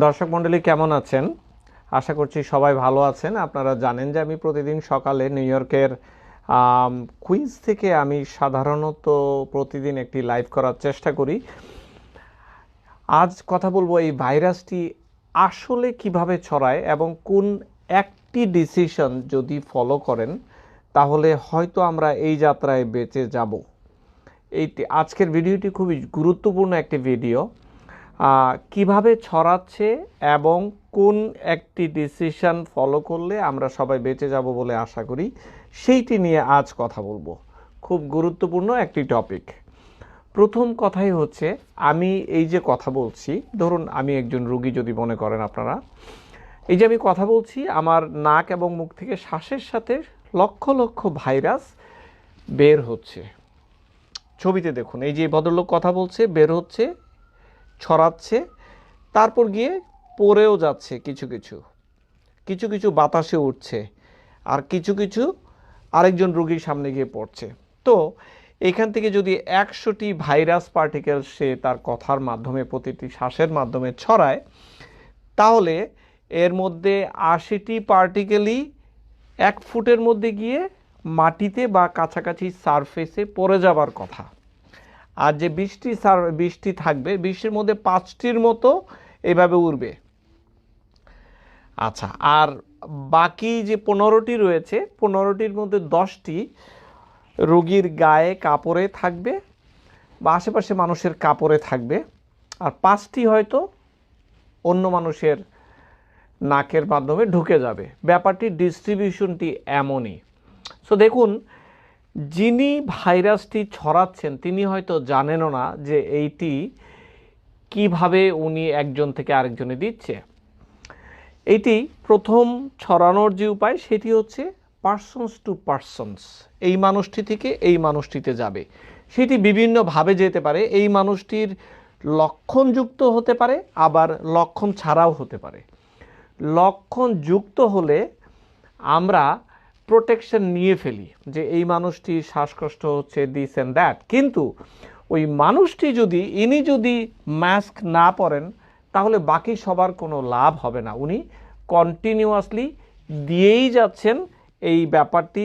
দর্শক মণ্ডলী কেমন আছেন? আশা করছি সবাই ভালো আছেন। আপনারা জানেন যে আমি প্রতিদিন সকালে নিউ ইয়র্কের কুইন্স থেকে আমি সাধারণত প্রতিদিন একটি লাইভ করার চেষ্টা করি। আজ কথা বলবো এই ভাইরাসটি আসলে কিভাবে ছড়ায় এবং কোন একটি ডিসিশন যদি ফলো করেন তাহলে হয়তো আমরা এই যাত্রায় বেঁচে যাব। আজকের ভিডিওটি খুবই গুরুত্বপূর্ণ একটি ভিডিও। কিভাবে ছড়াচ্ছে এবং কোন একটি ডিসিশন ফলো করলে আমরা সবাই বেঁচে যাব বলে আশা করি, সেইটি নিয়ে আজ কথা বলবো। খুব গুরুত্বপূর্ণ একটি টপিক। প্রথম কথাই হচ্ছে, আমি এই যে কথা বলছি, ধরুন আমি একজন রোগী যদি মনে করেন আপনারা, এই যে আমি কথা বলছি, আমার নাক এবং মুখ থেকে শ্বাসের সাথে লক্ষ লক্ষ ভাইরাস বের হচ্ছে। ছবিতে দেখুন, এই যে ভদ্রলোক কথা বলছে, বের হচ্ছে, ছড়াচ্ছে, তারপর গিয়ে পড়েও যাচ্ছে, কিছু কিছু বাতাসে উঠছে, আর কিছু কিছু আরেকজন রোগীর সামনে গিয়ে পড়ছে। তো এখান থেকে যদি 100টি ভাইরাস পার্টিকেল সে তার কথার মাধ্যমে, প্রতিটি শ্বাসের মাধ্যমে ছড়ায়, তাহলে এর মধ্যে 80টি পার্টিকেলই 1 ফুটের মধ্যে গিয়ে মাটিতে বা কাছাকাছি সারফেসে পড়ে যাবার কথা। আর যে 20টি থাকবে, 20-এর মধ্যে 5টির মতো এভাবে উড়বে। আচ্ছা, আর বাকি যে 15টি রয়েছে, 15টির মধ্যে 10টি রোগীর গায়ে কাপড়ে থাকবে বা আশেপাশে মানুষের কাপড়ে থাকবে, আর 5টি হয়তো অন্য মানুষের নাকের মাধ্যমে ঢুকে যাবে। ব্যাপারটি ডিস্ট্রিবিউশনটি এমনই। সো দেখুন, যিনি ভাইরাসটি ছড়াচ্ছেন তিনি হয়তো জানেনও না যে এইটি কিভাবে উনি একজন থেকে আরেকজনে দিচ্ছে। এইটি প্রথম ছড়ানোর যে উপায়, সেটি হচ্ছে পার্সনস টু পার্সনস। এই মানুষটি থেকে এই মানুষটিতে যাবে। সেটি বিভিন্নভাবে যেতে পারে। এই মানুষটির লক্ষণযুক্ত হতে পারে, আবার লক্ষণ ছাড়াও হতে পারে। লক্ষণ যুক্ত হলে আমরা প্রোটেকশন নিয়ে ফেলি যে এই মানুষটি শ্বাসকষ্ট হচ্ছে, দিস অ্যান্ড দ্যাট। কিন্তু ওই মানুষটি ইনি যদি মাস্ক না পরেন, তাহলে বাকি সবার কোনো লাভ হবে না। উনি কন্টিনিউয়াসলি দিয়েই যাচ্ছেন। এই ব্যাপারটি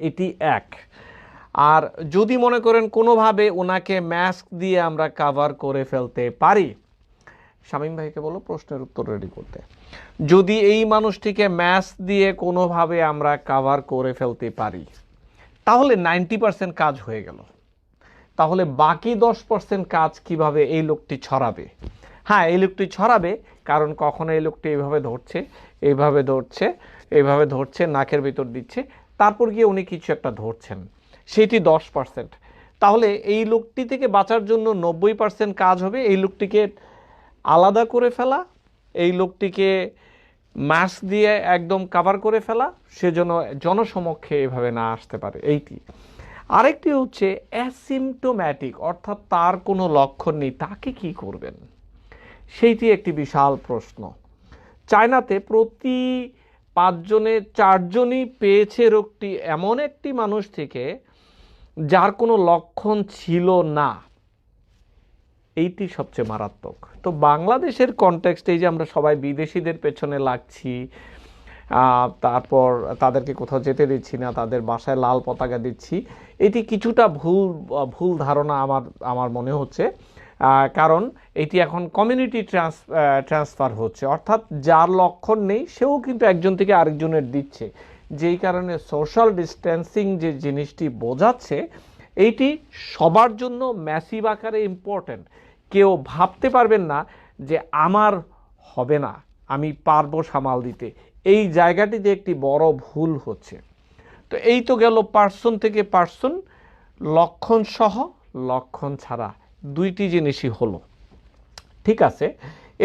এটি এক। আর যদি মনে করেন কোনোভাবে ওনাকে মাস্ক দিয়ে আমরা কাভার করে ফেলতে পারি, শামীম ভাইকে বলো প্রশ্নের উত্তর রেডি করতে, যদি এই মানুষটিকে মাস্ক দিয়ে কোনোভাবে আমরা কাভার করে ফেলতে পারি, তাহলে 90% কাজ হয়ে গেল। তাহলে বাকি 10% কাজ কিভাবে এই লোকটি ছড়াবে? হ্যাঁ, এই লোকটি ছড়াবে, কারণ কখনো এই লোকটি এইভাবে ধরছে, এইভাবে ধরছে, নাকের ভিতর দিচ্ছে, তারপর গিয়ে উনি কিছু একটা ধরছেন, সেটি 10%। তাহলে এই লোকটি থেকে বাঁচার জন্য 90% কাজ হবে এই লোকটিকে আলাদা করে ফেলা, এই লোকটিকে মাস্ক দিয়ে একদম কাভার করে ফেলা, সেজন্য জনসমক্ষে এভাবে না আসতে পারে। এইটি। আরেকটি হচ্ছে অ্যাসিমটোম্যাটিক, অর্থাৎ তার কোনো লক্ষণ নেই, তাকে কি করবেন? সেইটি একটি বিশাল প্রশ্ন। চায়নাতে প্রতি 5 জনে 4 জনই পেয়েছে রোগটি এমন একটি মানুষ থেকে যার কোনো লক্ষণ ছিল না। এইটি সবচেয়ে মারাত্মক। তো বাংলাদেশের কনটেক্সটে এই যে আমরা সবাই বিদেশিদের পেছনে লাগছি, তারপর তাদেরকে কোথাও যেতে দিচ্ছি না, তাদের বাসায় লাল পতাকা দিচ্ছি, এটি কিছুটা ভুল ধারণা আমার মনে হচ্ছে। কারণ এটি এখন কমিউনিটি ট্রান্সফার হচ্ছে, অর্থাৎ যার লক্ষণ নেই সেও কিন্তু একজন থেকে আরেকজনের দিচ্ছে, যেই কারণে সোশ্যাল ডিস্টেন্সিং যে জিনিসটি বোঝাচ্ছে, এইটি সবার জন্য ম্যাসিভ আকারে ইম্পর্ট্যান্ট। কেউ ভাবতে পারবেন না যে আমার হবে না, আমি পারবো সামাল দিতে। এই জায়গাটিতে একটি বড় ভুল হচ্ছে। তো এই তো গেল পার্সন থেকে পার্সন, লক্ষণ সহ লক্ষণ ছাড়া, দুইটি জিনিসই হলো। ঠিক আছে,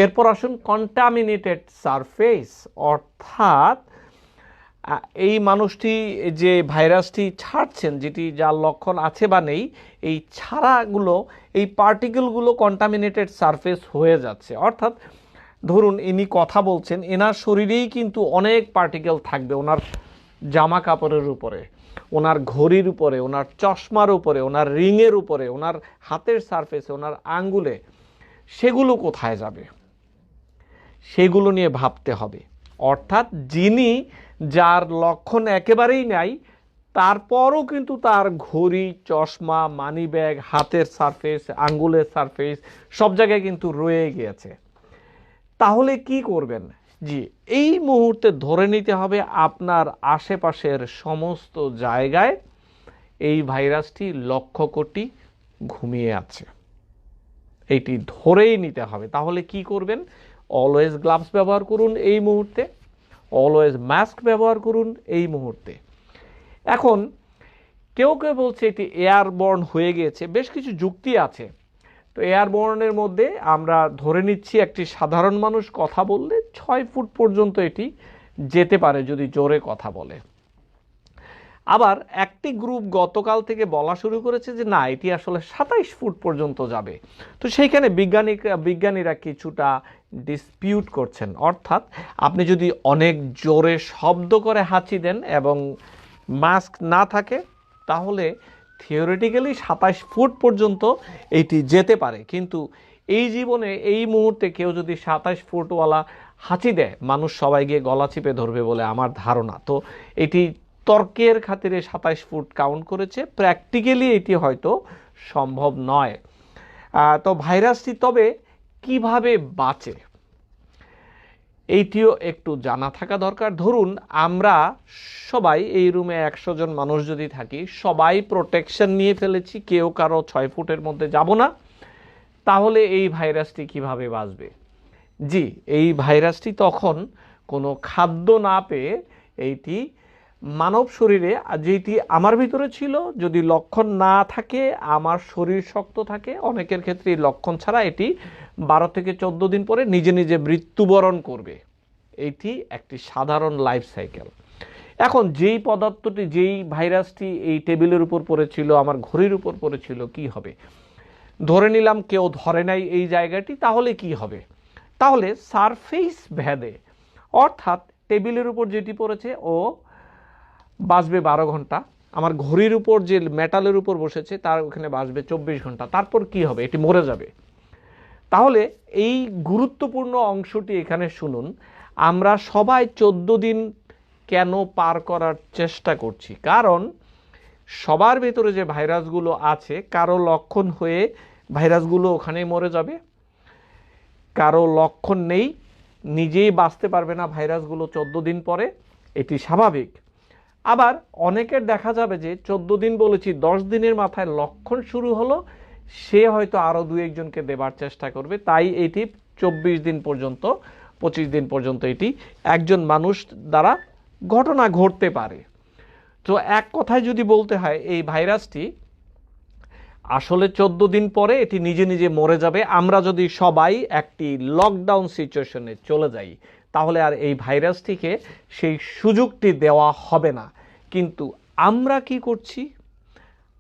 এরপর আসুন কন্টামিনেটেড সারফেস, অর্থাৎ এই মানুষটি যে ভাইরাসটি ছাড়ছেন, যার লক্ষণ আছে বা নেই, এই ছাড়াগুলো, এই পার্টিকেলগুলো কন্টামিনেটেড সারফেস হয়ে যাচ্ছে। অর্থাৎ ধরুন ইনি কথা বলছেন, এনার শরীরেই কিন্তু অনেক পার্টিকেল থাকবে, ওনার জামা কাপড়ের উপরে, ওনার ঘড়ির উপরে, ওনার চশমার উপরে, ওনার রিংয়ের উপরে, ওনার হাতের সারফেসে, ওনার আঙ্গুলে। সেগুলো কোথায় যাবে? সেগুলো নিয়ে ভাবতে হবে। অর্থাৎ যার লক্ষণ একেবারেই নাই, তারপরও কিন্তু তার ঘড়ি, চশমা, মানি ব্যাগ, হাতের সারফেস, আঙ্গুলের সারফেস সব জায়গায় কিন্তু রয়ে গিয়েছে, তাহলে কি করবেন? জি, এই মুহূর্তে ধরে নিতে হবে আপনার আশেপাশের সমস্ত জায়গায় এই ভাইরাসটি লক্ষ কোটি ঘুমিয়ে আছে, এইটি ধরেই নিতে হবে। তাহলে কি করবেন? অলওয়েজ গ্লাভস ব্যবহার করুন এই মুহূর্তে, অলওয়েজ মাস্ক ব্যবহার করুন এই মুহূর্তে। এখন কেউ কেউ বলছে এটি এয়ারবর্ন হয়ে গিয়েছে, বেশ কিছু যুক্তি আছে। তো এয়ারবর্নের মধ্যে আমরা ধরে নিচ্ছি একটি সাধারণ মানুষ কথা বললে 6 ফুট পর্যন্ত এটি যেতে পারে যদি জোরে কথা বলে। আবার একটি গ্রুপ গতকাল থেকে বলা শুরু করেছে যে না, এটি আসলে 27 ফুট পর্যন্ত যাবে। তো সেইখানে বিজ্ঞানীরা কিছুটা ডিসপিউট করছেন। অর্থাৎ আপনি যদি অনেক জোরে শব্দ করে হাঁচি দেন এবং মাস্ক না থাকে, তাহলে থিওরিটিক্যালি 27 ফুট পর্যন্ত এইটি যেতে পারে। কিন্তু এই জীবনে এই মুহূর্তে কেউ যদি 27 ফুটওয়ালা হাঁচি দেয়, মানুষ সবাই গিয়ে গলা চিপে ধরবে বলে আমার ধারণা। তো এটি তর্কের খাতিরে 27 ফুট কাউন্ট করেছে, প্র্যাকটিক্যালি এটি হয়তো সম্ভব নয়। তো ভাইরাসটি তবে কিভাবে বাঁচে এইটিও একটু জানা থাকা দরকার। ধরুন আমরা সবাই এই রুমে 100 জন মানুষ যদি থাকি, সবাই প্রোটেকশন নিয়ে ফেলেছি, কেউ কারো 6 ফুটের মধ্যে যাব না, তাহলে এই ভাইরাসটি কিভাবে বাঁচবে? জি, এই ভাইরাসটি তখন কোনো খাদ্য না পেয়ে এইটি মানব শরীরে, যেটি আমার ভিতরে ছিল, যদি লক্ষণ না থাকে, আমার শরীর শক্ত থাকে, অনেকের ক্ষেত্রে এই লক্ষণ ছাড়া এটি 12 থেকে 14 দিন পরে নিজে নিজে মৃত্যুবরণ করবে। এইটি একটি সাধারণ লাইফ সাইকেল। এখন যেই পদার্থটি, যেই ভাইরাসটি এই টেবিলের উপর পড়েছিল, আমার ঘড়ির উপর পড়েছিল, কি হবে? ধরে নিলাম কেউ ধরে নাই এই জায়গাটি, তাহলে কি হবে? তাহলে সারফেস ভেদে, অর্থাৎ টেবিলের উপর যেটি পড়েছে ও বাঁচবে 12 ঘন্টা, আমার ঘড়ির উপর যে মেটালের উপর বসেছে তার ওখানে বাঁচবে 24 ঘন্টা, তারপর কি হবে? এটি মরে যাবে। তাহলে এই গুরুত্বপূর্ণ অংশটি এখানে শুনুন। আমরা সবাই 14 দিন কেন পার করার চেষ্টা করছি? কারণ সবার ভেতরে যে ভাইরাসগুলো আছে, কারো লক্ষণ হয়ে ভাইরাসগুলো ওখানেই মরে যাবে, কারো লক্ষণ নেই, নিজেই বাঁচতে পারবে না ভাইরাসগুলো 14 দিন পরে, এটি স্বাভাবিক। আবার অনেকের দেখা যাবে যে 14 দিন বলেছি, 10 দিনের মাথায় লক্ষণ শুরু হলো, সে হয়তো আরও 2-1 জনকে দেবার চেষ্টা করবে, তাই এটি 24 দিন পর্যন্ত, 25 দিন পর্যন্ত এটি একজন মানুষ দ্বারা ঘটনা ঘটতে পারে। তো এক কথায় যদি বলতে হয়, এই ভাইরাসটি আসলে 14 দিন পরে এটি নিজে নিজে মরে যাবে। আমরা যদি সবাই একটি লকডাউন সিচুয়েশনে চলে যাই, তাহলে আর এই ভাইরাসটিকে সেই সুযোগটি দেওয়া হবে না। কিন্তু আমরা কি করছি?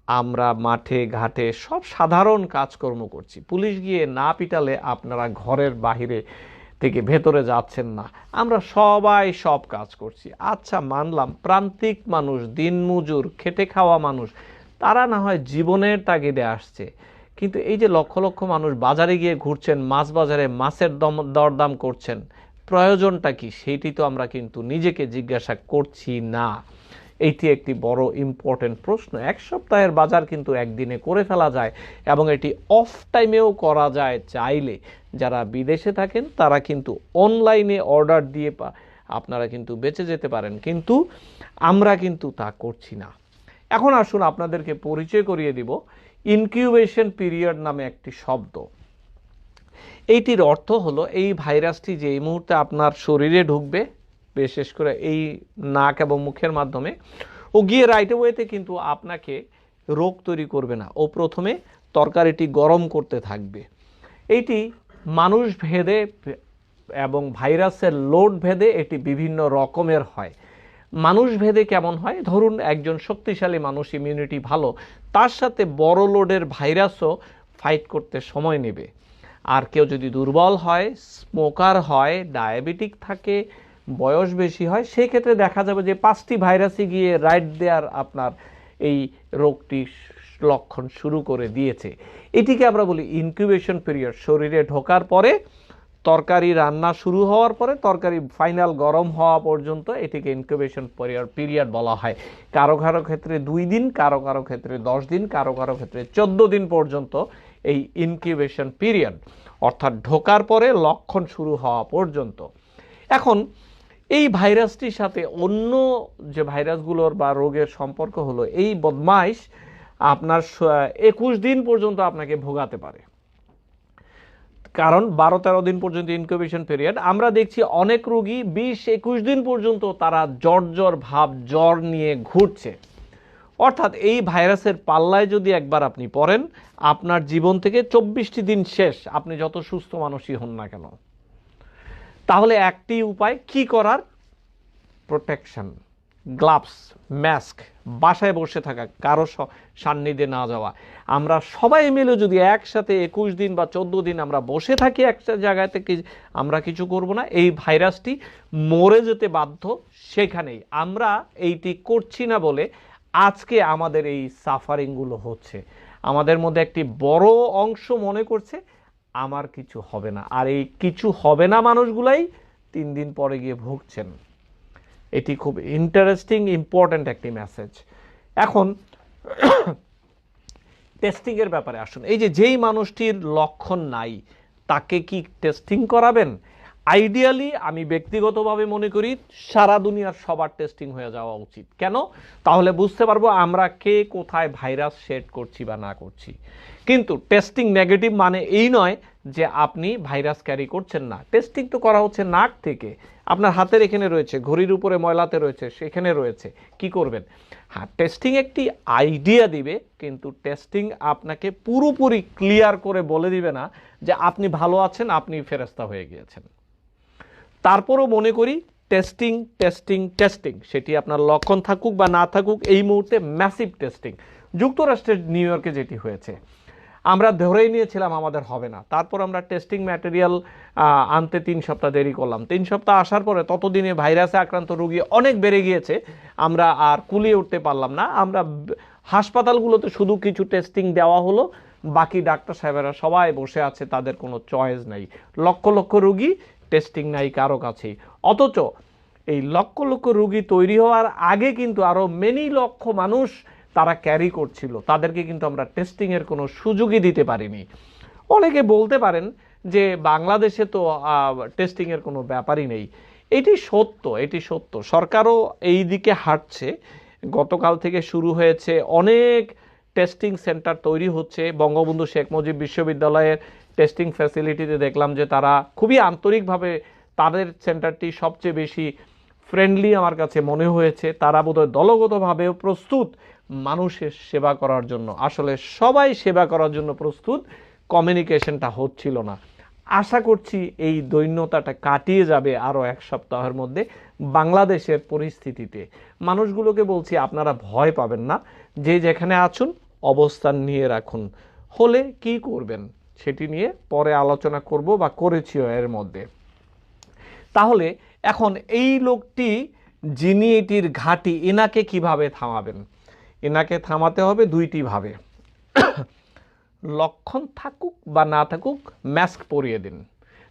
আমরা মাঠে ঘাটে সব সাধারণ কাজকর্ম করছি। পুলিশ গিয়ে না পিটালে আপনারা ঘরের বাহিরে থেকে ভেতরে যাচ্ছেন না। আমরা সবাই সব কাজ করছি। আচ্ছা, মানলাম প্রান্তিক মানুষ, দিনমজুর, খেটে খাওয়া মানুষ, তারা না হয় জীবনের তাগিদে আসছে, কিন্তু এই যে লক্ষ লক্ষ মানুষ বাজারে গিয়ে ঘুরছেন, মাছ বাজারে মাছের দরদাম করছেন, প্রয়োজনটা কি? সেইটি তো আমরা কিন্তু নিজেকে জিজ্ঞাসা করছি না। এইটি একটি বড় ইম্পর্টেন্ট প্রশ্ন। এক সপ্তাহের বাজার কিন্তু একদিনে করে ফেলা যায়, এবং এটি অফ টাইমেও করা যায় চাইলে। যারা বিদেশে থাকেন তারা কিন্তু অনলাইনে অর্ডার দিয়ে আপনারা কিন্তু বেঁচে যেতে পারেন, কিন্তু আমরা কিন্তু তা করছি না। এখন আসুন আপনাদেরকে পরিচয় করিয়ে দিব ইনকিউবেশন পিরিয়ড নামে একটি শব্দ। এইটির অর্থ হলো, এই ভাইরাসটি যে এই মুহূর্তে আপনার শরীরে ঢুকবে, বিশেষ করে এই নাক এবং মুখের মাধ্যমে, ও গিয়ে রাইট ওয়েতে কিন্তু আপনাকে রোগ তৈরি করবে না। ও প্রথমে তরকারিটি গরম করতে থাকবে। এইটি মানুষ ভেদে এবং ভাইরাসের লোড ভেদে এটি বিভিন্ন রকমের হয়। মানুষ ভেদে কেমন হয়? ধরুন একজন শক্তিশালী মানুষ, ইমিউনিটি ভালো, তার সাথে বড় লোডের ভাইরাসও ফাইট করতে সময় নেবে। আর কেউ যদি দুর্বল হয়, স্মোকার হয়, ডায়াবেটিক থাকে, বয়স বেশি হয়, সেক্ষেত্রে দেখা যাবে যে 5টি ভাইরাসই গিয়ে রাইট দেয়ার আপনার এই রোগটি লক্ষণ শুরু করে দিয়েছে। এটিকে আমরা বলি ইনকিউবেশন পিরিয়ড। শরীরে ঢোকার পরে তরকারি রান্না শুরু হওয়ার পরে তরকারি ফাইনাল গরম হওয়া পর্যন্ত এটিকে ইনকিউবেশন পিরিয়ড বলা হয়। কারো কারো ক্ষেত্রে 2 দিন, কারো কারো ক্ষেত্রে 10 দিন, কারো কারো ক্ষেত্রে 14 দিন পর্যন্ত এই ইনকিউবেশন পিরিয়ড, অর্থাৎ ঢোকার পরে লক্ষণ শুরু হওয়া পর্যন্ত। এখন এই ভাইরাসটির সাথে অন্য যে ভাইরাসগুলোর বা রোগের সম্পর্ক হলো এই বদমাইশ আপনার 21 দিন পর্যন্ত আপনাকে ভোগাতে পারে, কারণ 12-13 দিন পর্যন্ত ইনকিউবেশন পিরিয়ড। আমরা দেখছি অনেক রোগী 20-21 দিন পর্যন্ত তারা জ্বর ভাব, জ্বর নিয়ে ঘুরছে। অর্থাৎ এই ভাইরাসের পাল্লায় যদি একবার আপনি পড়েন, আপনার জীবন থেকে 24টি দিন শেষ, আপনি যত সুস্থ মানুষই হন না কেন। তাহলে একটি উপায় কি করার, প্রোটেকশন, গ্লাভস, মাস্ক, বাসায় বসে থাকা, কারো সান্নিধ্যে না যাওয়া। আমরা সবাই মিলে যদি একসাথে 21 দিন বা 14 দিন আমরা বসে থাকি একটা জায়গায় থেকে, আমরা কিছু করব না, এই ভাইরাসটি মরে যেতে বাধ্য সেখানেই। আমরা এইটি করছি না বলে আজকে আমাদের এই সাফারিংগুলো হচ্ছে। আমাদের মধ্যে একটি বড় অংশ মনে করছে আমার কিছু হবে না, আর এই কিছু হবে না মানুষগুলাই 3 দিন পরে গিয়ে ভুগছেন। এটি খুব ইন্টারেস্টিং, ইম্পর্ট্যান্ট একটি মেসেজ। এখন টেস্টিংয়ের ব্যাপারে আসুন। এই যেই মানুষটির লক্ষণ নাই তাকে কি টেস্টিং করাবেন? আইডিয়ালি আমি ব্যক্তিগতভাবে মনে করি সারা দুনিয়ার সবার টেস্টিং হয়ে যাওয়া উচিত। কেন? তাহলে বুঝতে পারবো আমরা কে কোথায় ভাইরাস শেড করছি বা না করছি। কিন্তু টেস্টিং নেগেটিভ মানে এই নয় যে আপনি ভাইরাস ক্যারি করছেন না। টেস্টিং তো করা হচ্ছে নাক থেকে, আপনার হাতের এখানে রয়েছে, ঘড়ির উপরে ময়লাতে রয়েছে, সেখানে রয়েছে, কি করবেন? হ্যাঁ, টেস্টিং একটি আইডিয়া দিবে, কিন্তু টেস্টিং আপনাকে পুরোপুরি ক্লিয়ার করে বলে দিবে না যে আপনি ভালো আছেন, আপনি ফেরেশতা হয়ে গিয়েছেন। তারপরও মনে করি টেস্টিং টেস্টিং টেস্টিং, সেটি আপনার লক্ষণ থাকুক বা না থাকুক, এই মুহূর্তে ম্যাসিভ টেস্টিং। যুক্তরাষ্ট্রের নিউ ইয়র্কে যেটি হয়েছে, আমরা ধরেই নিয়েছিলাম আমাদের হবে না, তারপর আমরা টেস্টিং ম্যাটেরিয়াল আনতে 3 সপ্তাহ দেরি করলাম। 3 সপ্তাহ আসার পরে ততদিনে ভাইরাসে আক্রান্ত রোগী অনেক বেড়ে গিয়েছে, আমরা আর কুলিয়ে উঠতে পারলাম না। আমরা হাসপাতালগুলোতে শুধু কিছু টেস্টিং দেওয়া হলো, বাকি ডাক্তার সাহেবেরা সবাই বসে আছে, তাদের কোনো চয়েস নাই। লক্ষ লক্ষ রোগী, টেস্টিং নাই কারো কাছেই। অথচ এই লক্ষ লক্ষ রোগী তৈরি হওয়ার আগে কিন্তু আরও মেনি লক্ষ মানুষ তারা ক্যারি করছিল, তাদেরকে কিন্তু আমরা টেস্টিংয়ের কোনো সুযোগই দিতে পারিনি। অনেকে বলতে পারেন যে বাংলাদেশে তো টেস্টিংয়ের কোনো ব্যাপারই নেই। এটি সত্য, এটি সত্য। সরকারও এই দিকে হাঁটছে। গতকাল থেকে শুরু হয়েছে, অনেক টেস্টিং সেন্টার তৈরি হচ্ছে। বঙ্গবন্ধু শেখ মুজিব বিশ্ববিদ্যালয়ের টেস্টিং ফ্যাসিলিটিতে দেখলাম যে তারা খুবই আন্তরিকভাবে, তাদের সেন্টারটি সবচেয়ে বেশি ফ্রেন্ডলি আমার কাছে মনে হয়েছে। তারা বোধহয় দলগতভাবেও প্রস্তুত মানুষের সেবা করার জন্য। আসলে সবাই সেবা করার জন্য প্রস্তুত, কমিউনিকেশনটা হচ্ছিল না। আশা করছি এই দৈন্যতাটা কাটিয়ে যাবে আরও 1 সপ্তাহের মধ্যে। বাংলাদেশের পরিস্থিতিতে মানুষগুলোকে বলছি আপনারা ভয় পাবেন না, যে যেখানে আছেন অবস্থান নিয়ে রাখুন। হলে কি করবেন সেটি নিয়ে পরে আলোচনা করব বা করেছিও এর মধ্যে। তাহলে এখন এই লোকটি যিনি এটির ঘাঁটি, এনাকে কিভাবে থামাবেন? এনাকে থামাতে হবে 2টি ভাবে। লক্ষণ থাকুক বা না থাকুক মাস্ক পরিয়ে দিন।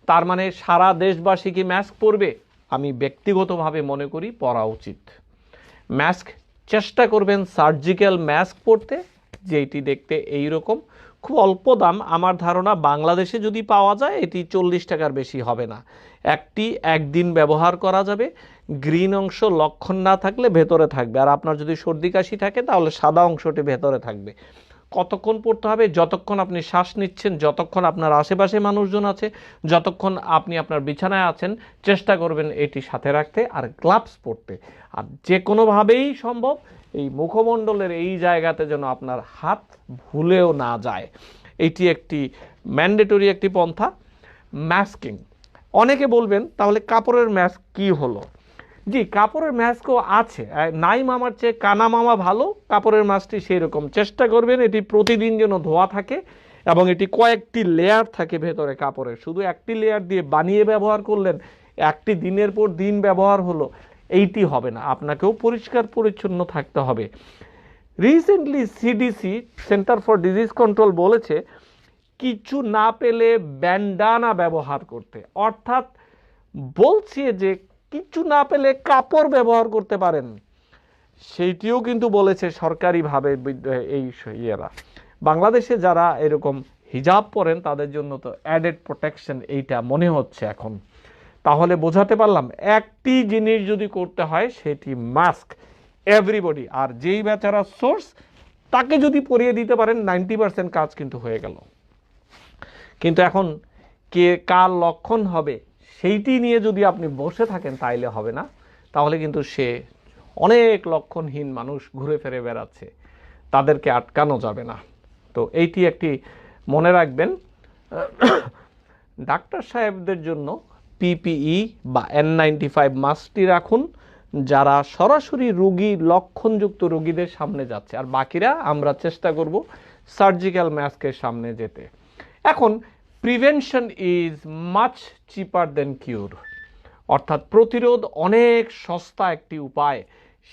তার মানে সারা দেশবাসী কি মাস্ক পরবে? আমি ব্যক্তিগতভাবে মনে করি পরা উচিত। মাস্ক চেষ্টা করবেন সার্জিক্যাল মাস্ক পরতে, যেটি দেখতে এই রকম, খুব অল্প দাম। আমার ধারণা বাংলাদেশে যদি পাওয়া যায় এটি 40 টাকার বেশি হবে না। একটি একদিন ব্যবহার করা যাবে। গ্রিন অংশ লক্ষণ না থাকলে ভেতরে থাকবে, আর আপনার যদি সর্দি কাশি থাকে তাহলে সাদা অংশটি ভেতরে থাকবে। কতক্ষণ পড়তে হবে? যতক্ষণ আপনি শ্বাস নিচ্ছেন, যতক্ষণ আপনার আশেপাশে মানুষজন আছে, যতক্ষণ আপনি আপনার বিছানায় আছেন, চেষ্টা করবেন এটি সাথে রাখতে আর গ্লাভস পরতে। আর যে কোনোভাবেই সম্ভব এই মুখমণ্ডলের এই জায়গাতে যেন আপনার হাত ভুলেও না যায়। এটি একটি ম্যান্ডেটরি একটি পন্থা। মাস্কিং, অনেকে বলবেন তাহলে কাপড়ের মাস্ক কি হলো? জি, কাপড়ের মাস্কও আছে, নাই মামার চেয়ে কানা মামা ভালো। কাপড়ের মাস্কটি সেই রকম। চেষ্টা করবেন এটি প্রতিদিন যেন ধোয়া থাকে এবং এটি কয়েকটি লেয়ার থাকে ভেতরে কাপড়ের। শুধু একটি লেয়ার দিয়ে বানিয়ে ব্যবহার করলেন, একটি দিনের পর দিন ব্যবহার হলো, এইটি হবে না। আপনাকেও পরিষ্কার পরিচ্ছন্ন থাকতে হবে। Recently CDC, centre for disease control, বলেছে কিছু না পেলে ব্যান্ডানা ব্যবহার করতে, অর্থাৎ বলছে যে কিছু না পেলে কাপড় ব্যবহার করতে পারেন, সেইটিও কিন্তু বলেছে সরকারিভাবে এই ইয়েরা। বাংলাদেশে যারা এরকম হিজাব পরেন তাদের জন্য তো অ্যাডেড প্রোটেকশন এইটা মনে হচ্ছে এখন। তাহলে বোঝাতে পারলাম একটি জিনিস যদি করতে হয় সেটি মাস্ক এভরিবডি, আর যেই বেচারা সোর্স তাকে যদি পরিয়ে দিতে পারেন 90% কাজ কিন্তু হয়ে গেল। কিন্তু এখন কে কার লক্ষণ হবে সেইটি নিয়ে যদি আপনি বসে থাকেন তাইলে হবে না, তাহলে কিন্তু সে অনেক লক্ষণহীন মানুষ ঘুরে ফিরে বেড়াচ্ছে, তাদেরকে আটকানো যাবে না। তো এইটি একটি মনে রাখবেন। ডাক্তার সাহেবদের জন্য পিপিই বা N95 মাস্কটি রাখুন, যারা সরাসরি রোগী লক্ষণযুক্ত রোগীদের সামনে যাচ্ছে, আর বাকিরা আমরা চেষ্টা করব সার্জিক্যাল মাস্কের সামনে যেতে। এখন প্রিভেনশন ইজ মাচ চিপার দেন কিউর, অর্থাৎ প্রতিরোধ অনেক সস্তা একটি উপায়,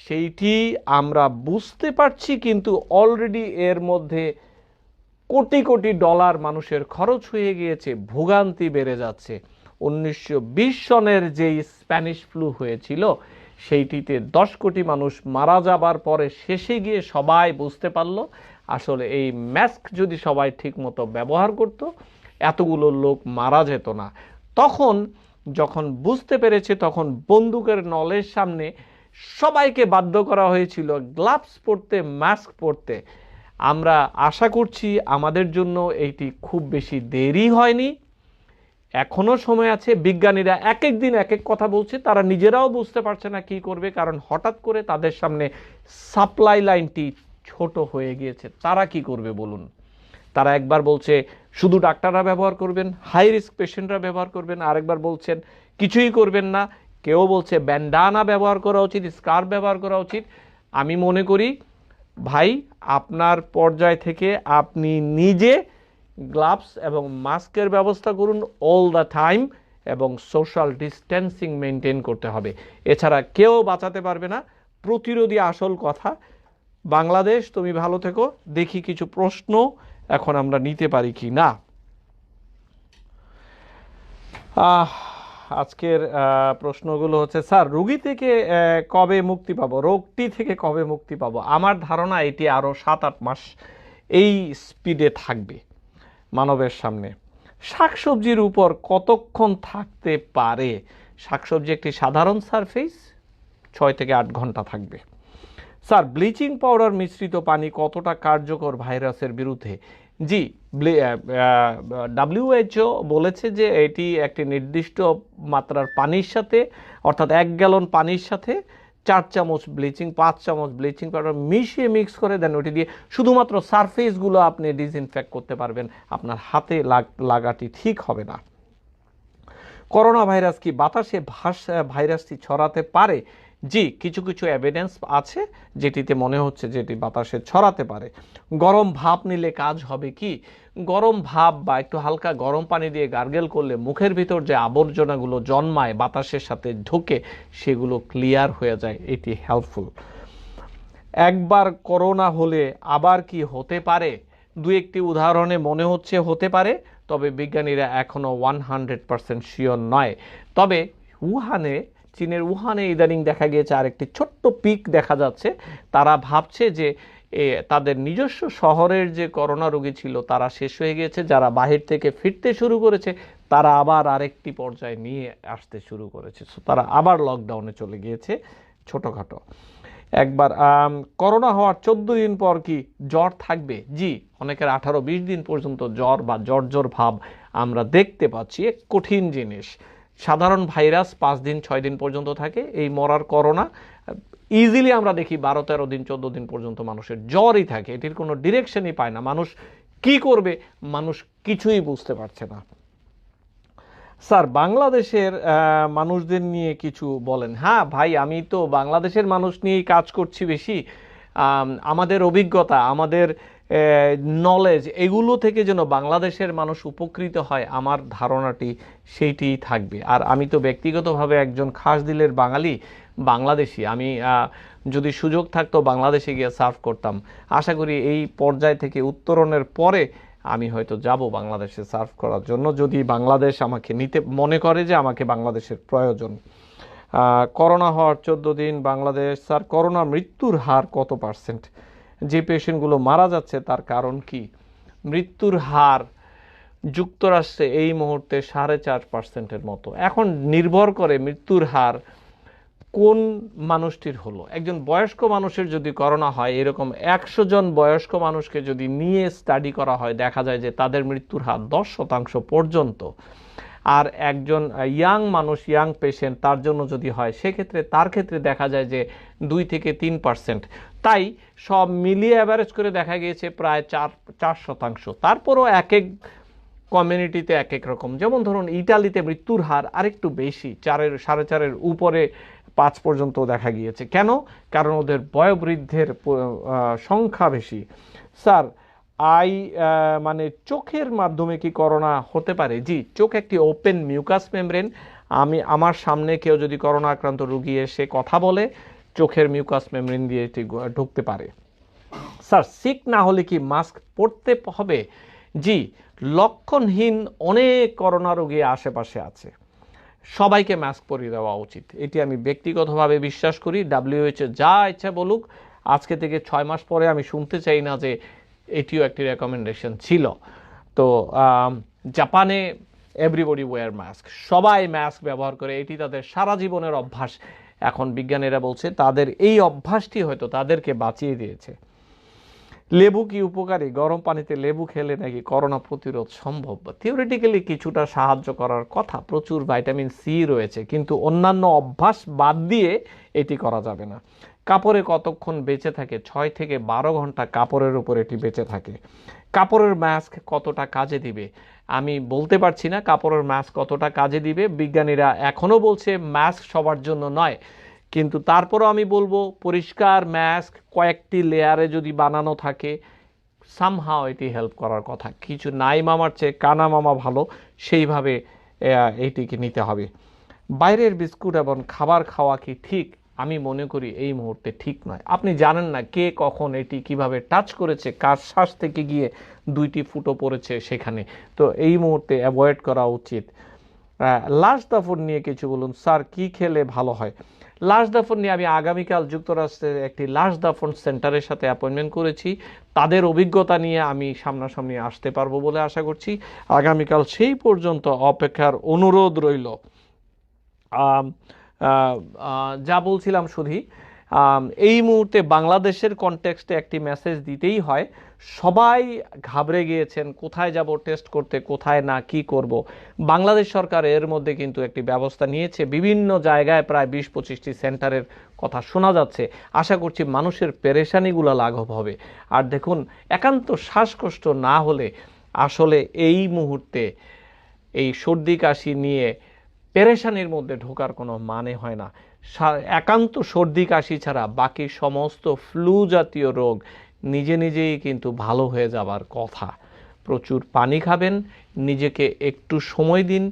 সেইটি আমরা বুঝতে পারছি, কিন্তু অলরেডি এর মধ্যে কোটি কোটি ডলার মানুষের খরচ হয়ে গিয়েছে, ভোগান্তি বেড়ে যাচ্ছে। 1920 সনের যেই স্প্যানিশ ফ্লু হয়েছিল সেইটিতে 10 কোটি মানুষ মারা যাবার পরে শেষে গিয়ে সবাই বুঝতে পারল আসলে এই মাস্ক যদি সবাই ঠিকমতো ব্যবহার করত এতগুলো লোক মারা যেত না। তখন যখন বুঝতে পেরেছে তখন বন্দুকের নলের সামনে সবাইকে বাধ্য করা হয়েছিল গ্লাভস পরতে, মাস্ক পরতে। আমরা আশা করছি আমাদের জন্য এইটি খুব বেশি দেরি হয়নি, এখনো সময় আছে। বিজ্ঞানীরা এক এক দিন এক এক কথা বলছে, তারা নিজেরাও বুঝতে পারছে না কি করবে, কারণ হঠাৎ করে তাদের সামনে সাপ্লাই লাইনটি ছোট হয়ে গিয়েছে। তারা কি করবে বলুন? তারা একবার বলছে শুধু ডাক্তাররা ব্যবহার করবেন, হাই রিস্ক পেশেন্টরা ব্যবহার করবেন, আরেকবার বলছেন কিছুই করবেন না, কেউ বলছে ব্যান্ডানা ব্যবহার করা উচিত, স্কার্ফ ব্যবহার করা উচিত। আমি মনে করি ভাই আপনার পর্যায় থেকে আপনি নিজে গ্লাভস এবং মাস্কের ব্যবস্থা করুন অল দ্য টাইম, এবং সোশ্যাল ডিস্টেন্সিং মেনটেন করতে হবে, এছাড়া কেউ বাঁচাতে পারবে না। প্রতিরোধী আসল কথা। বাংলাদেশ তুমি ভালো থেকো। দেখি কিছু প্রশ্ন এখন আমরা নিতে পারি কি না। আজকের প্রশ্নগুলো হচ্ছে, স্যার রোগী থেকে কবে মুক্তি পাবো, রোগটি থেকে কবে মুক্তি পাবো? আমার ধারণা এটি আরও 7-8 মাস এই স্পিডে থাকবে মানবের সামনে। শাকসবজির উপর কতক্ষণ থাকতে পারে? শাকসবজি একটি সাধারণ সারফেস, 6 থেকে 8 ঘন্টা থাকবে। স্যার ব্লিচিং পাউডার মিশ্রিত পানি কতটা কার্যকর ভাইরাসের বিরুদ্ধে? জি, WHO বলেছে যে এটি একটি নির্দিষ্ট মাত্রার পানির সাথে, অর্থাৎ 1 গ্যালন পানির সাথে 4 চামচ ব্লিচিং, 5 চামচ ব্লিচিং পাউডার মিশিয়ে মিক্স করে দেন, ওটি দিয়ে শুধুমাত্র সারফেসগুলো আপনি ডিসইনফেক্ট করতে পারবেন, আপনার হাতে লাগাটি ঠিক হবে না। করোনা ভাইরাস কি বাতাসে ভাইরাসটি ছড়াতে পারে? জি, কিছু কিছু এভিডেন্স আছে যেটিতে মনে হচ্ছে যে এটি বাতাসে ছড়াতে পারে। গরম ভাপ নিলে কাজ হবে কি? গরম ভাপ বা একটু হালকা গরম পানি দিয়ে গার্গেল করলে মুখের ভিতর যে আবর্জনাগুলো জন্মায় বাতাসের সাথে ঢুকে সেগুলো ক্লিয়ার হয়ে যায়, এটি হেল্পফুল। একবার করোনা হলে আবার কি হতে পারে? দু একটি উদাহরণে মনে হচ্ছে হতে পারে, তবে বিজ্ঞানীরা এখনও 100% শিওর নয়। তবে চীনের উহানে ইদানিং দেখা গিয়েছে আরেকটি ছোট্ট পিক দেখা যাচ্ছে। তারা ভাবছে যে তাদের নিজস্ব শহরের যে করোনা রোগী ছিল তারা শেষ হয়ে গিয়েছে, যারা বাহির থেকে ফিরতে শুরু করেছে তারা আবার আরেকটি পর্যায়ে নিয়ে আসতে শুরু করেছে, তারা আবার লকডাউনে চলে গিয়েছে ছোটোখাটো। একবার করোনা হওয়ার 14 দিন পর কি জ্বর থাকবে? জি, অনেকের 18-20 দিন পর্যন্ত জ্বর বা জ্বর ভাব আমরা দেখতে পাচ্ছি। এক কঠিন জিনিস। সাধারণ ভাইরাস 5 দিন 6 দিন পর্যন্ত থাকে, এই মরার করোনা ইজিলি আমরা দেখি 12-13 দিন 14 দিন পর্যন্ত মানুষের জ্বরই থাকে, এটির কোনো ডিরেকশনই পায় না। মানুষ কি করবে? মানুষ কিছুই বুঝতে পারছে না। স্যার বাংলাদেশের মানুষদের নিয়ে কিছু বলেন। হ্যাঁ ভাই, আমি তো বাংলাদেশের মানুষ নিয়েই কাজ করছি বেশি। আমাদের অভিজ্ঞতা, আমাদের নলেজ, এগুলো থেকে যেন বাংলাদেশের মানুষ উপকৃত হয়, আমার ধারণাটি সেইটিই থাকবে। আর আমি তো ব্যক্তিগতভাবে একজন খাস দিলের বাঙালি, বাংলাদেশি। আমি যদি সুযোগ থাকতো বাংলাদেশে গিয়ে সার্ভ করতাম। আশা করি এই পর্যায় থেকে উত্তরণের পরে আমি হয়তো যাব বাংলাদেশে সার্ভ করার জন্য, যদি বাংলাদেশ আমাকে নিতে মনে করে যে আমাকে বাংলাদেশের প্রয়োজন। করোনা হওয়ার 14 দিন বাংলাদেশ, স্যার করোনা মৃত্যুর হার কত পার্সেন্ট? যে পেশেন্টগুলো মারা যাচ্ছে তার কারণ কি? মৃত্যুর হার যুক্তরাষ্ট্রে এই মুহূর্তে 4.5% মতো। এখন নির্ভর করে মৃত্যুর হার কোন মানুষটির হলো। একজন বয়স্ক মানুষের যদি করোনা হয়, এরকম 100 জন বয়স্ক মানুষকে যদি নিয়ে স্টাডি করা হয়, দেখা যায় যে তাদের মৃত্যুর হার 10% পর্যন্ত। আর একজন ইয়াং মানুষ, ইয়াং পেশেন্ট, তার জন্য যদি হয় সেক্ষেত্রে তার ক্ষেত্রে দেখা যায় যে 2 থেকে 3%। তাই সব মিলিয়ে অ্যাভারেজ করে দেখা গিয়েছে প্রায় 4%। তারপরও এক এক কমিউনিটিতে এক এক রকম। যেমন ধরুন ইটালিতে মৃত্যুর হার আরেকটু বেশি, 4.5-এর উপরে 5 পর্যন্ত দেখা গিয়েছে। কেন? কারণ ওদের বয়োবৃদ্ধের সংখ্যা বেশি। স্যার মানে চোখের মাধ্যমে কি করোনা হতে পারে? জি, চোখ একটি ওপেন মিউকাস মেমব্রেন। আমার সামনে কেউ যদি করোনা আক্রান্ত রোগী এসে কথা বলে, চোখের মিউকাস মেমব্রেন দিয়ে এটি ঢুকতে পারে। স্যার সিক না হলে কি মাস্ক পরতে হবে? জি, লক্ষণহীন অনেক করোনা রোগী আশেপাশে আছে, সবাইকে মাস্ক পরিয়ে দেওয়া উচিত। এটি আমি ব্যক্তিগতভাবে বিশ্বাস করি। WHO যা ইচ্ছা বলুক, আজকে থেকে 6 মাস পরে আমি শুনতে চাই না যে এটিও একটি রেকমেন্ডেশন ছিল। তো জাপানে এভরিবডি ওয়্যার মাস্ক, সবাই মাস্ক ব্যবহার করে, এটি তাদের সারা জীবনের অভ্যাস। এখন বিজ্ঞানীরা বলছে তাদের এই অভ্যাসটি হয়তো তাদেরকে বাঁচিয়ে দিয়েছে। লেবু কি উপকারী? গরম পানিতে লেবু খেলে নাকি করোনা প্রতিরোধ সম্ভব? থিওরিটিক্যালি কিছুটা সাহায্য করার কথা, প্রচুর ভিটামিন সি রয়েছে, কিন্তু অন্যান্য অভ্যাস বাদ দিয়ে এটি করা যাবে না। কাপড়ে কতক্ষণ বেঁচে থাকে? 6 থেকে 12 ঘন্টা কাপড়ের উপর এটি বেঁচে থাকে। কাপড়ের মাস্ক কতটা কাজে দিবে? আমি বলতে পারছি না কাপড়ের মাস্ক কতটা কাজে দিবে। বিজ্ঞানীরা এখনও বলছে মাস্ক সবার জন্য নয়, কিন্তু তারপরও আমি বলবো পরিষ্কার মাস্ক কয়েকটি লেয়ারে যদি বানানো থাকে, সামহাও এটি হেল্প করার কথা। কিছু নাই মামার চেয়ে কানা মামা ভালো, সেইভাবে এইটিকে নিতে হবে। বাইরের বিস্কুট এবং খাবার খাওয়া কি ঠিক? আমি মনে করি এই মুহূর্তে ঠিক নয়। আপনি জানেন না কে কখন এটি কিভাবে টাচ করেছে, কার শ্বাস থেকে গিয়ে 2টি ফুটো পড়েছে সেখানে। তো এই মুহূর্তে অ্যাভয়েড করা উচিত। লাশ দাফন নিয়ে কিছু বলুন। স্যার কি খেলে ভালো হয়? লাশ দাফন নিয়ে আমি আগামীকাল যুক্তরাষ্ট্রের একটি লাশ দাফন সেন্টারের সাথে অ্যাপয়েন্টমেন্ট করেছি। তাদের অভিজ্ঞতা নিয়ে আমি সামনাসামনি আসতে পারবো বলে আশা করছি। আগামীকাল সেই পর্যন্ত অপেক্ষার অনুরোধ রইল। যা বলছিলাম শুধু এই মুহূর্তে বাংলাদেশের কনটেক্সটে একটি মেসেজ দিতেই হয়। সবাই ঘাবড়ে গিয়েছেন, কোথায় যাব টেস্ট করতে, কোথায় না, কি করব। বাংলাদেশ সরকার এর মধ্যে কিন্তু একটি ব্যবস্থা নিয়েছে। বিভিন্ন জায়গায় প্রায় 20-25টি সেন্টারের কথা শোনা যাচ্ছে। আশা করছি মানুষের পেরেশানিগুলো লাঘব হবে। আর দেখুন, একান্ত শ্বাসকষ্ট না হলে আসলে এই মুহূর্তে এই সর্দি কাশি নিয়ে পেরেশানির মধ্যে ঢোকার কোনো মানে হয় না। একান্ত সর্দি কাশি ছাড়া বাকি সমস্ত ফ্লু জাতীয় রোগ নিজে নিজেই কিন্তু ভালো হয়ে যাবার কথা। প্রচুর পানি খাবেন, নিজেকে একটু সময় দিন,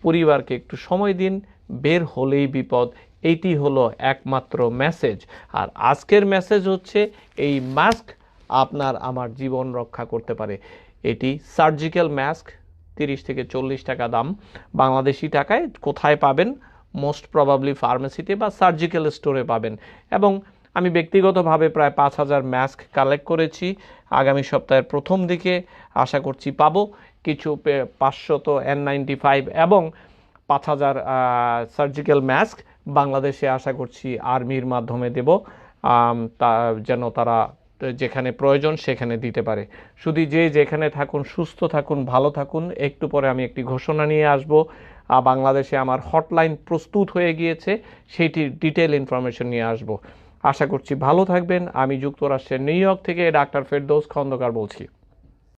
পরিবারকে একটু সময় দিন, বের হলেই বিপদ। এইটি হলো একমাত্র মেসেজ। আর আজকের মেসেজ হচ্ছে এই মাস্ক আপনার আমার জীবন রক্ষা করতে পারে। এটি সার্জিক্যাল মাস্ক, 30 থেকে 40 টাকা দাম। বাংলাদেশি টাকায় কোথায় পাবেন? মোস্ট প্রবাবলি ফার্মেসিতে বা সার্জিক্যাল স্টোরে পাবেন। এবং আমি ব্যক্তিগতভাবে প্রায় 5000 মাস্ক কালেক্ট করেছি। আগামী সপ্তাহের প্রথম দিকে আশা করছি পাবো। কিছু 500 N95 এবং 5000 সার্জিক্যাল মাস্ক বাংলাদেশে আশা করছি আর্মির মাধ্যমে দেব, যেন তারা যেখানে প্রয়োজন সেখানে দিতে পারে। শুধু যে যেখানে থাকুন, সুস্থ থাকুন, ভালো থাকুন। একটু পরে আমি একটি ঘোষণা নিয়ে আসব। বাংলাদেশে আমার হটলাইন প্রস্তুত হয়ে গিয়েছে, সেইটির ডিটেল ইনফরমেশন নিয়ে আসব। আশা করছি ভালো থাকবেন। আমি যুক্তরাষ্ট্রের নিউ ইয়র্ক থেকে ডাক্তার ফেরদৌস খন্দকার বলছি।